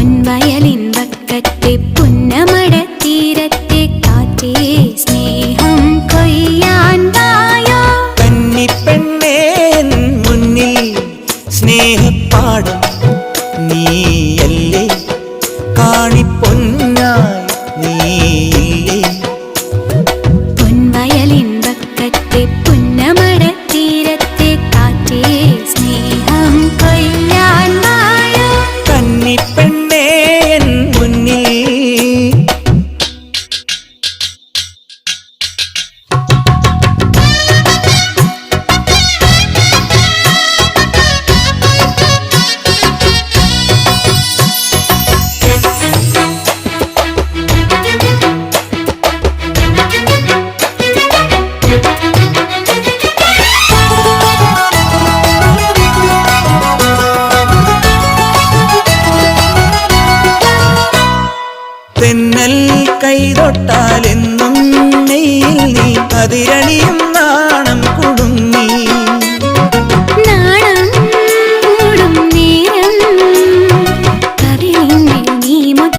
പൊൻവയലിൻ വക്കത്തെ പുന്നമടത്തീരത്തെ കാറ്റേ സ്നേഹം കൊയ്യാൻ വായോ. കന്നിപ്പെണ്ണേ മുന്നിൽ സ്നേഹപ്പാടം നീയല്ലേ, കാണിപ്പൊന്നായി നീയില്ലേ. പൊൻവയലിൻ വക്കത്തെ പുന്നമടത്തീരത്തെ കാറ്റേ സ്നേഹം കൊയ്യാൻ വായോ. കന്നിപ്പെണ്ണേ മുന്നിൽ തെന്നൽ കൈതൊട്ടാലെന്നും നെയ്യിൽ നീ അതിരണിയും